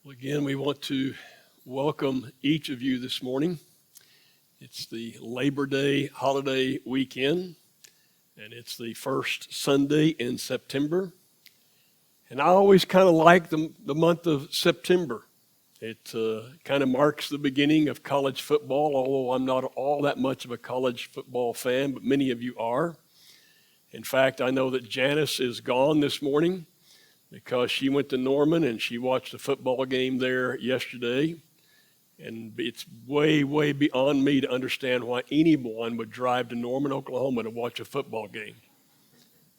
Well, again, we want to welcome each of you this morning. It's the Labor Day holiday weekend, and it's the first Sunday in September. And I always kind of like the month of September. It kind of marks the beginning of college football, although I'm not all that much of a college football fan, but many of you are. In fact, I know that Janice is gone this morning, because she went to Norman and she watched a football game there yesterday. And it's way, way beyond me to understand why anyone would drive to Norman, Oklahoma to watch a football game.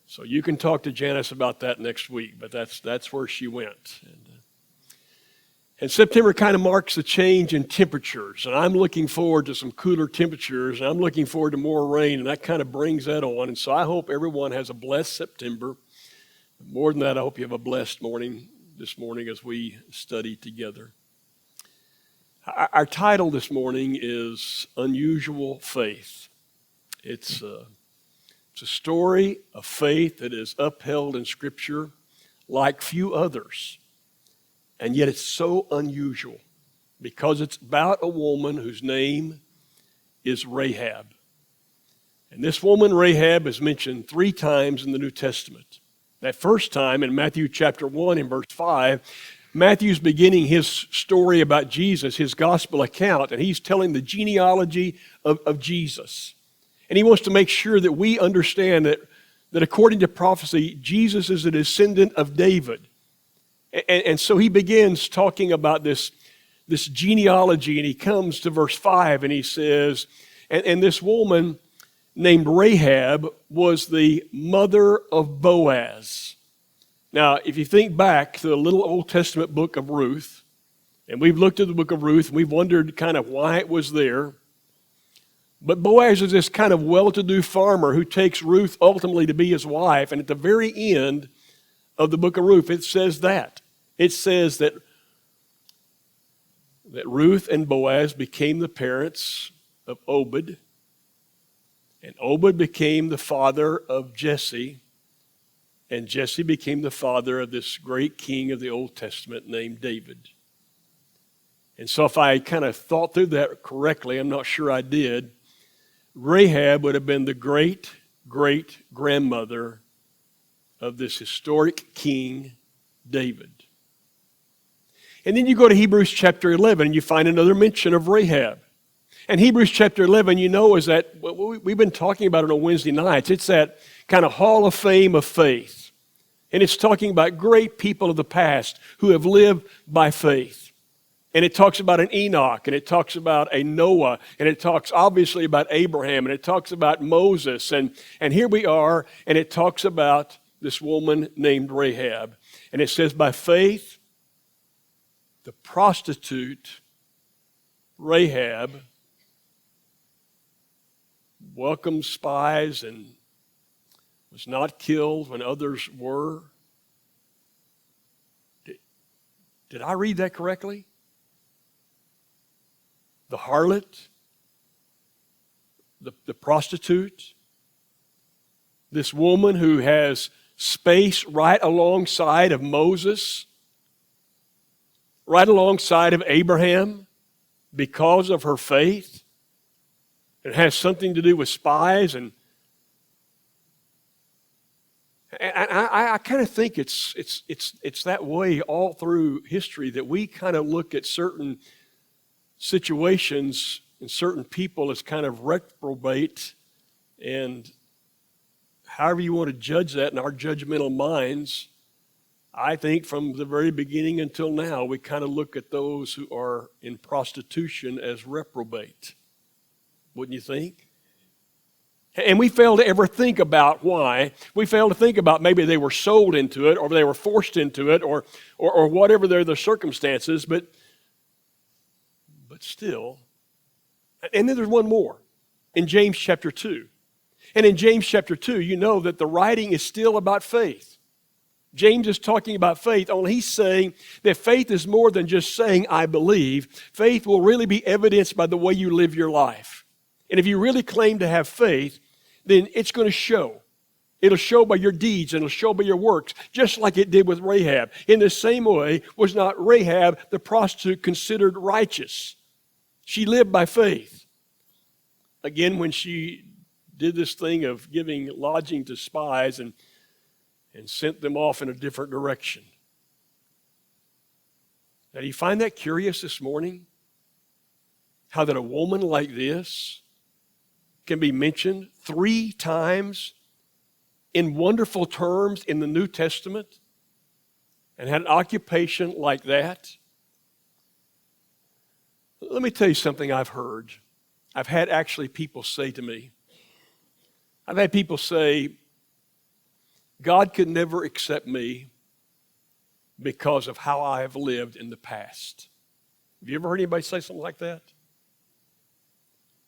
So you can talk to Janice about that next week, but that's where she went. And September kind of marks the change in temperatures. And I'm looking forward to some cooler temperatures, and I'm looking forward to more rain, and that kind of brings that on. And so I hope everyone has a blessed September. More than that, I hope you have a blessed morning this morning as we study together. Our title this morning is Unusual Faith. It's a story of faith that is upheld in Scripture like few others. And yet it's so unusual because it's about a woman whose name is Rahab. And this woman, Rahab, is mentioned 3 times in the New Testament. That first time in Matthew chapter 1 and verse 5, Matthew's beginning his story about Jesus, his gospel account, and he's telling the genealogy of Jesus. And he wants to make sure that we understand that according to prophecy, Jesus is a descendant of David. And so he begins talking about this genealogy, and he comes to verse 5 and he says, and this woman named Rahab was the mother of Boaz. Now, if you think back to the little Old Testament book of Ruth, and we've looked at the book of Ruth, and we've wondered kind of why it was there. But Boaz is this kind of well-to-do farmer who takes Ruth ultimately to be his wife. And at the very end of the book of Ruth, it says that. It says that Ruth and Boaz became the parents of Obed. And Obed became the father of Jesse, and Jesse became the father of this great king of the Old Testament named David. And so if I kind of thought through that correctly, I'm not sure I did, Rahab would have been the great-great-grandmother of this historic king, David. And then you go to Hebrews chapter 11, and you find another mention of Rahab. And Hebrews chapter 11, you know, is that, we've been talking about it on Wednesday nights, it's that kind of hall of fame of faith. And it's talking about great people of the past who have lived by faith. And it talks about an Enoch, and it talks about a Noah, and it talks obviously about Abraham, and it talks about Moses. And here we are, and it talks about this woman named Rahab. And it says, by faith, the prostitute Rahab welcomed spies and was not killed when others were. Did I read that correctly? The harlot, the prostitute, this woman who has space right alongside of Moses, right alongside of Abraham because of her faith. It has something to do with spies, and I kind of think it's that way all through history, that we kind of look at certain situations and certain people as kind of reprobate, and however you want to judge that in our judgmental minds, I think from the very beginning until now, we kind of look at those who are in prostitution as reprobate. Wouldn't you think? And we fail to ever think about why. We fail to think about maybe they were sold into it, or they were forced into it, or whatever the circumstances, but still. And then there's one more in James chapter 2. And in James chapter 2, you know that the writing is still about faith. James is talking about faith, only he's saying that faith is more than just saying, I believe. Faith will really be evidenced by the way you live your life. And if you really claim to have faith, then it's going to show. It'll show by your deeds and it'll show by your works, just like it did with Rahab. In the same way, was not Rahab the prostitute considered righteous? She lived by faith. Again, when she did this thing of giving lodging to spies and sent them off in a different direction. Now, do you find that curious this morning? How that a woman like this can be mentioned 3 times in wonderful terms in the New Testament and had an occupation like that? Let me tell you something I've heard. I've had actually people say to me, I've had people say, God could never accept me because of how I have lived in the past. Have you ever heard anybody say something like that?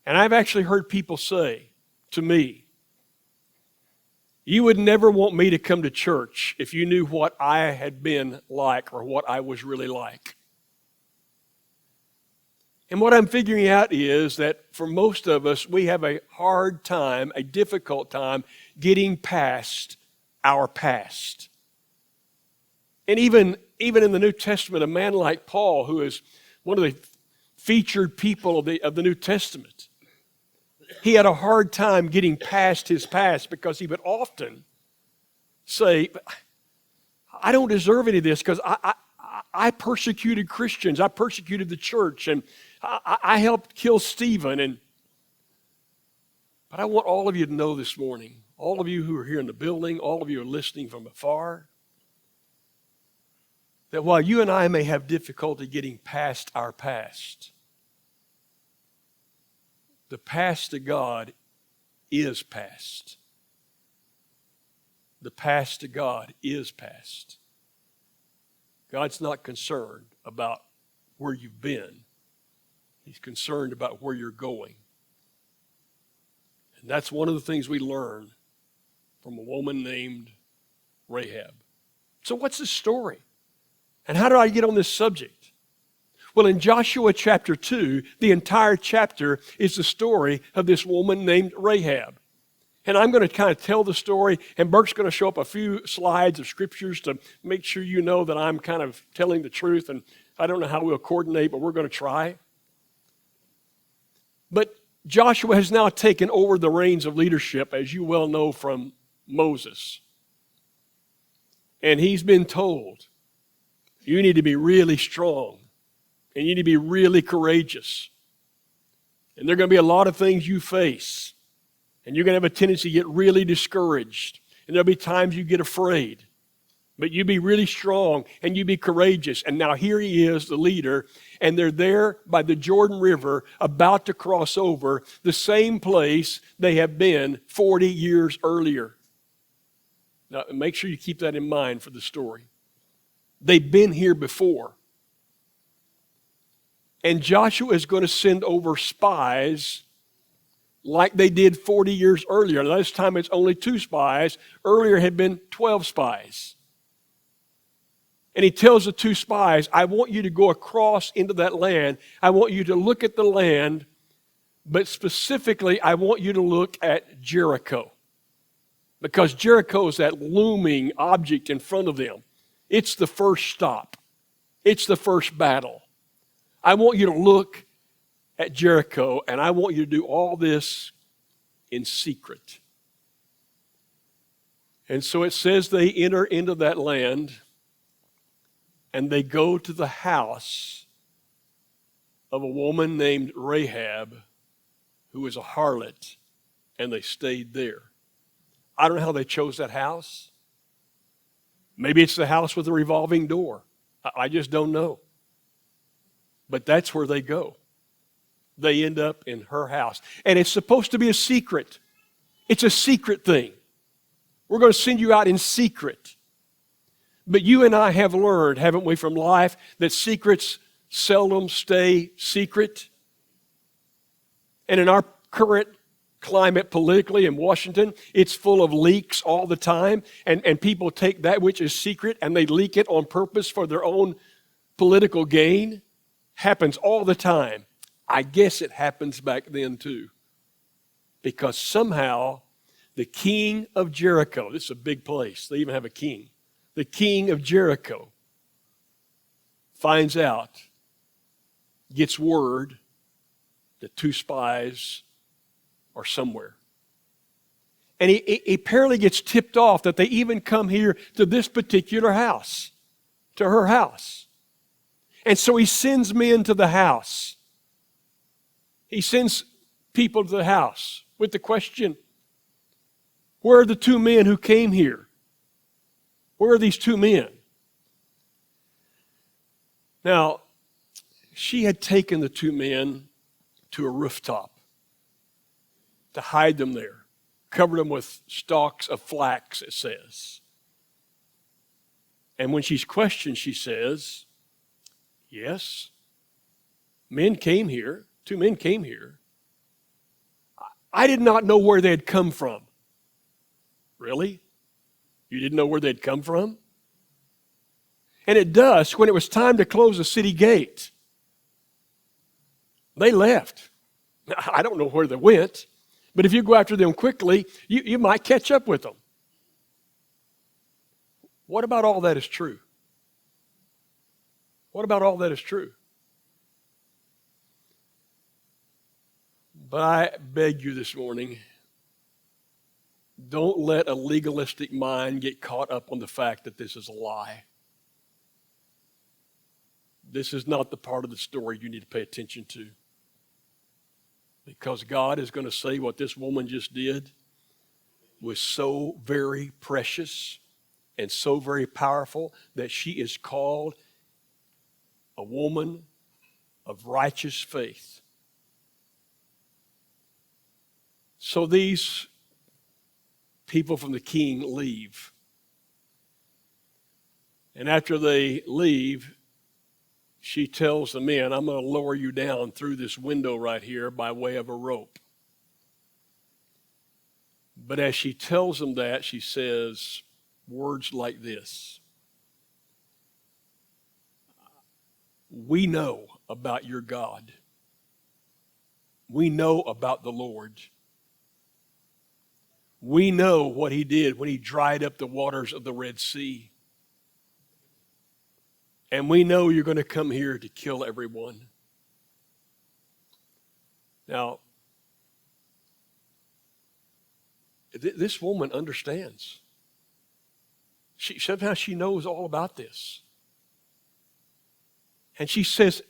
And I've actually heard people say to me, you would never want me to come to church if you knew what I had been like or what I was really like. And what I'm figuring out is that for most of us, we have a hard time, a difficult time getting past our past. And even in the New Testament, a man like Paul, who is one of the featured people of the New Testament, he had a hard time getting past his past because he would often say, I don't deserve any of this because I persecuted Christians. I persecuted the church, and I helped kill Stephen. But I want all of you to know this morning, all of you who are here in the building, all of you who are listening from afar, that while you and I may have difficulty getting past our past, the past to God is past. The past to God is past. God's not concerned about where you've been. He's concerned about where you're going. And that's one of the things we learn from a woman named Rahab. So what's the story? And how do I get on this subject? Well, in Joshua chapter 2, the entire chapter is the story of this woman named Rahab. And I'm going to kind of tell the story, and Burke's going to show up a few slides of scriptures to make sure you know that I'm kind of telling the truth, and I don't know how we'll coordinate, but we're going to try. But Joshua has now taken over the reins of leadership, as you well know from Moses. And he's been told, you need to be really strong, and you need to be really courageous. And there are going to be a lot of things you face. And you're going to have a tendency to get really discouraged. And there'll be times you get afraid. But you be really strong and you be courageous. And now here he is, the leader, and they're there by the Jordan River about to cross over the same place they have been 40 years earlier. Now make sure you keep that in mind for the story. They've been here before. And Joshua is going to send over spies like they did 40 years earlier. Now, this time it's only 2 spies. Earlier had been 12 spies. And he tells the 2 spies, I want you to go across into that land. I want you to look at the land, but specifically I want you to look at Jericho. Because Jericho is that looming object in front of them. It's the first stop. It's the first battle. I want you to look at Jericho, and I want you to do all this in secret. And so it says they enter into that land, and they go to the house of a woman named Rahab, who was a harlot, and they stayed there. I don't know how they chose that house. Maybe it's the house with a revolving door. I just don't know. But that's where they go. They end up in her house. And it's supposed to be a secret. It's a secret thing. We're going to send you out in secret. But you and I have learned, haven't we, from life, that secrets seldom stay secret. And in our current climate politically in Washington, it's full of leaks all the time. And people take that which is secret and they leak it on purpose for their own political gain. Happens all the time. I guess it happens back then too. Because somehow the king of Jericho, this is a big place, they even have a king. The king of Jericho finds out, gets word that 2 spies are somewhere. And he apparently gets tipped off that they even come here to this particular house, to her house. And so he sends men to the house. He sends people to the house with the question, where are the 2 men who came here? Where are these 2 men? Now, she had taken the 2 men to a rooftop to hide them there. Covered them with stalks of flax, it says. And when she's questioned, she says, yes, men came here, 2 men came here. I did not know where they had come from. Really? You didn't know where they'd come from? And at dusk, when it was time to close the city gate, they left. I don't know where they went. But if you go after them quickly, you might catch up with them. What about all that is true? What about all that is true? But I beg you this morning, don't let a legalistic mind get caught up on the fact that this is a lie. This is not the part of the story you need to pay attention to. Because God is going to say what this woman just did was so very precious and so very powerful that she is called a woman of righteous faith. So these people from the king leave. And after they leave, she tells the men, I'm going to lower you down through this window right here by way of a rope. But as she tells them that, she says words like this. We know about your God. We know about the Lord. We know what he did when he dried up the waters of the Red Sea. And we know you're going to come here to kill everyone. Now, this woman understands. Somehow she knows all about this. And she says,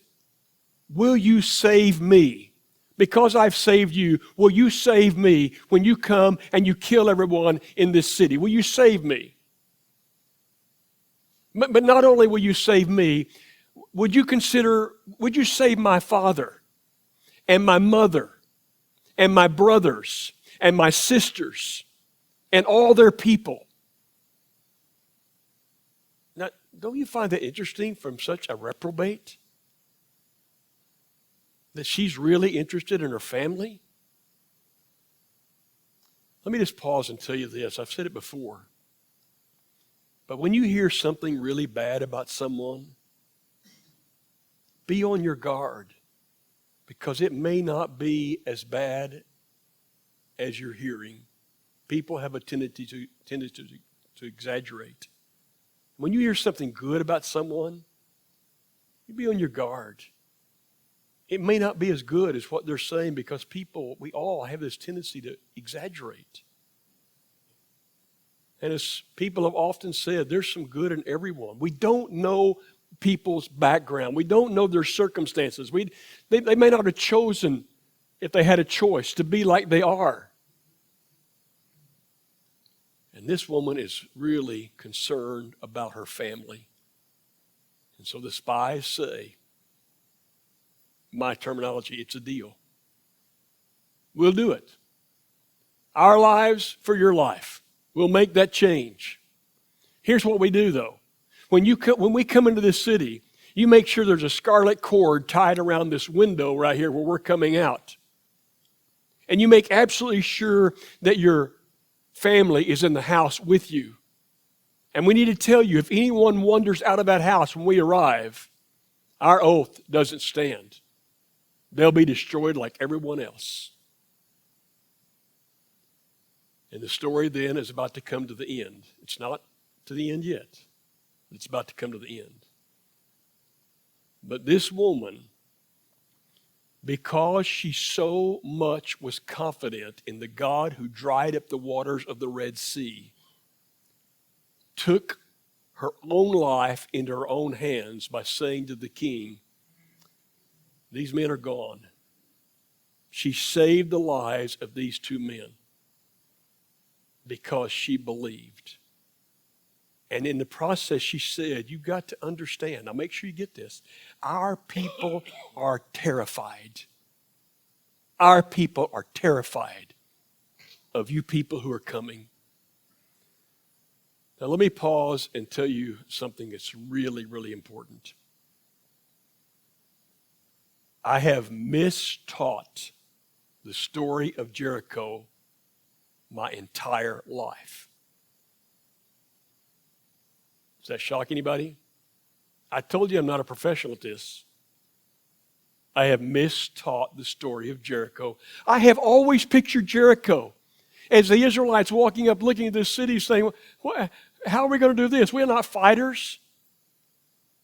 will you save me? Because I've saved you, will you save me when you come and you kill everyone in this city? Will you save me? But not only will you save me, would you save my father and my mother and my brothers and my sisters and all their people? Now, don't you find that interesting from such a reprobate? That she's really interested in her family? Let me just pause and tell you this. I've said it before. But when you hear something really bad about someone, be on your guard, because it may not be as bad as you're hearing. People have a tendency to exaggerate. When you hear something good about someone, you be on your guard. It may not be as good as what they're saying, because we all have this tendency to exaggerate. And as people have often said, there's some good in everyone. We don't know people's background. We don't know their circumstances. They may not have chosen, if they had a choice, to be like they are. And this woman is really concerned about her family. And so the spies say, my terminology, it's a deal. We'll do it. Our lives for your life. We'll make that change. Here's what we do, though. When we come into this city, you make sure there's a scarlet cord tied around this window right here where we're coming out. And you make absolutely sure that your family is in the house with you. And we need to tell you, if anyone wanders out of that house when we arrive, our oath doesn't stand. They'll be destroyed like everyone else. And the story then is about to come to the end. It's not to the end yet. It's about to come to the end. But this woman, because she so much was confident in the God who dried up the waters of the Red Sea, took her own life into her own hands by saying to the king, these men are gone. She saved the lives of these two men because she believed. And in the process, she said, you've got to understand. Now make sure you get this. Our people are terrified. Our people are terrified of you people who are coming. Now let me pause and tell you something that's really, really important. I have mistaught the story of Jericho my entire life. Does that shock anybody? I told you I'm not a professional at this. I have mistaught the story of Jericho. I have always pictured Jericho as the Israelites walking up, looking at this city, saying, how are we going to do this? We're not fighters.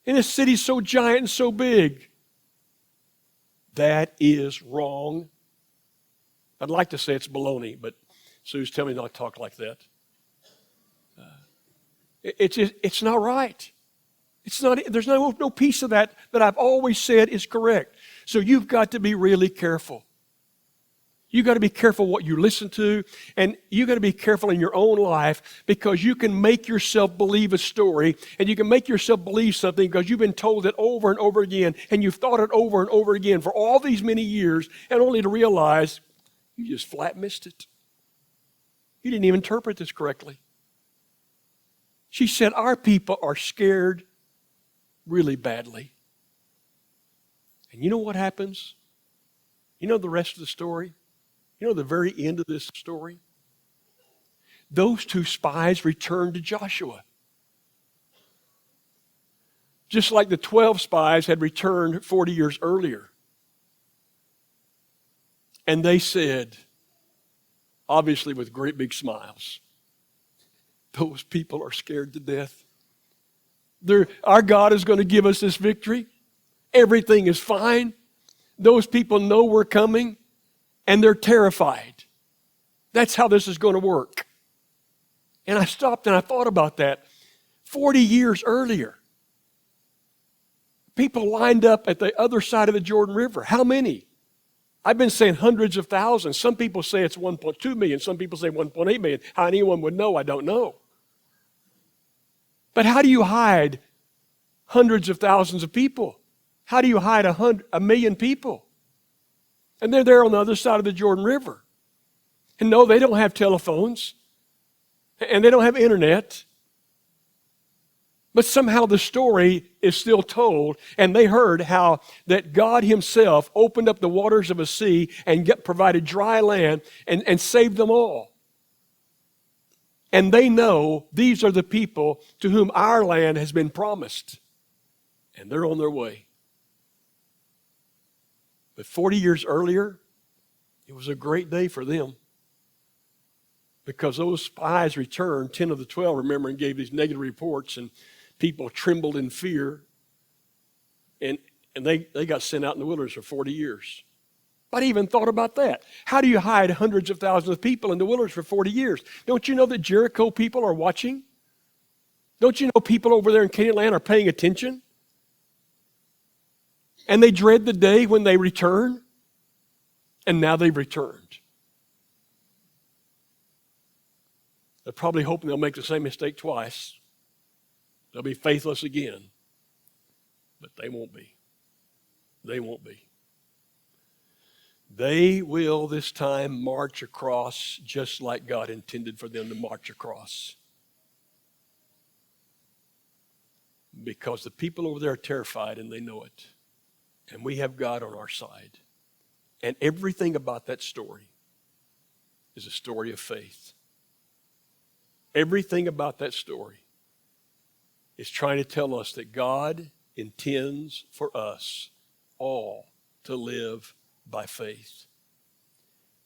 And this city's so giant and so big. That is wrong. I'd like to say it's baloney, but Sue's telling me not to talk like that. It's not right. It's not. There's no piece of that I've always said is correct. So you've got to be really careful. You've got to be careful what you listen to, and you've got to be careful in your own life, because you can make yourself believe a story, and you can make yourself believe something because you've been told it over and over again, and you've thought it over and over again for all these many years, and only to realize you just flat missed it. You didn't even interpret this correctly. She said, our people are scared really badly. And you know what happens? You know the rest of the story? You know the very end of this story? Those two spies returned to Joshua. Just like the 12 spies had returned 40 years earlier. And they said, obviously with great big smiles, those people are scared to death. Our God is going to give us this victory. Everything is fine. Those people know we're coming, and they're terrified. That's how this is going to work. And I stopped and I thought about that. 40 years earlier, people lined up at the other side of the Jordan River. How many? I've been saying hundreds of thousands. Some people say it's 1.2 million. Some people say 1.8 million. How anyone would know, I don't know. But how do you hide hundreds of thousands of people? How do you hide a million people? And they're there on the other side of the Jordan River. And no, they don't have telephones. And they don't have internet. But somehow the story is still told, and they heard how that God himself opened up the waters of a sea and provided dry land and saved them all. And they know these are the people to whom our land has been promised. And they're on their way. But 40 years earlier, it was a great day for them. Because those spies returned, 10 of the 12, remember, and gave these negative reports, and people trembled in fear. And they got sent out in the wilderness for 40 years. I even thought about that. How do you hide hundreds of thousands of people in the wilderness for 40 years? Don't you know that Jericho people are watching? Don't you know people over there in Canaan land are paying attention? And they dread the day when they return. And now they've returned. They're probably hoping they'll make the same mistake twice. They'll be faithless again. But they won't be. They won't be. They will this time march across just like God intended for them to march across. Because the people over there are terrified and they know it. And we have God on our side. And everything about that story is a story of faith. Everything about that story is trying to tell us that God intends for us all to live by faith.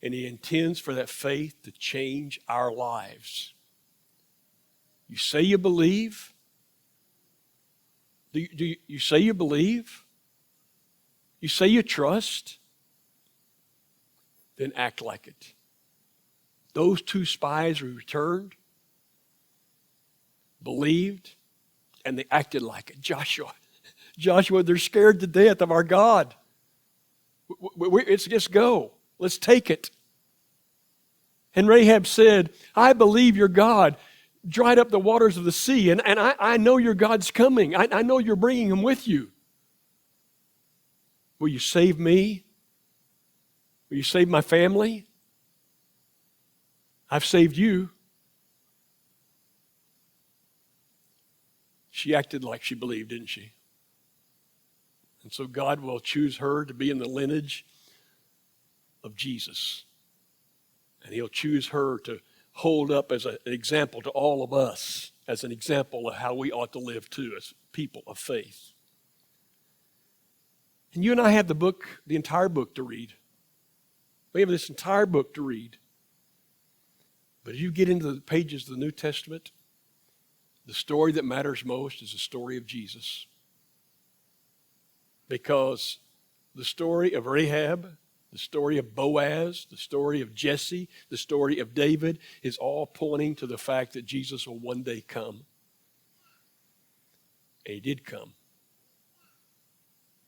and he intends for that faith to change our lives. You say you believe? You say you believe? You say you trust? Then act like it. Those two spies returned, believed, and they acted like it. Joshua, they're scared to death of our God. It's just go. Let's take it. And Rahab said, I believe your God dried up the waters of the sea, and I know your God's coming. I know you're bringing him with you. Will you save me? Will you save my family? I've saved you. She acted like she believed, didn't she? And so God will choose her to be in the lineage of Jesus. And he'll choose her to hold up as an example to all of us, as an example of how we ought to live too, as people of faith. And you and I have the entire book to read. We have this entire book to read. But as you get into the pages of the New Testament, the story that matters most is the story of Jesus. Because the story of Rahab, the story of Boaz, the story of Jesse, the story of David is all pointing to the fact that Jesus will one day come. And he did come.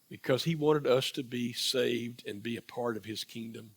Because he wanted us to be saved and be a part of his kingdom.